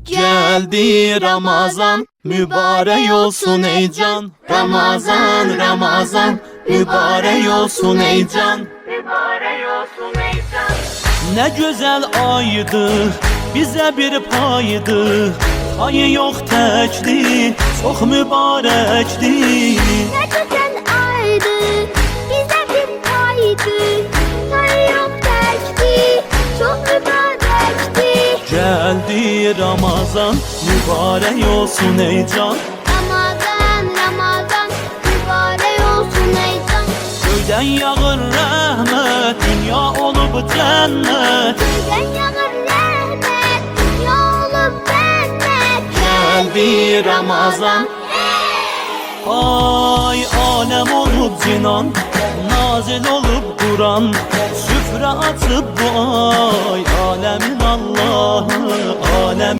Geldi Ramazan, mübarek olsun ey can. Ramazan, Ramazan, mübarek olsun ey can. Mübarek olsun ey can. Ne güzel aydı, bize bir paydı. Ayı yok tekdi, çok mübarekti. Ne güzel aydı, bize bir paydı. Sayı yok tekti, çok mübarekti. Geldi Ramazan, mübarek olsun ey can. Ramazan, Ramazan, mübarek olsun ey can. Göyden yağır rahmet, dünya olup cennet. Göyden yağar rahmet, dünya olup cennet. Geldi Ramazan, ay alem olup cinan, nazil olup Kur'an. Süfre atıp bu ay, alemin Allah'ı, alem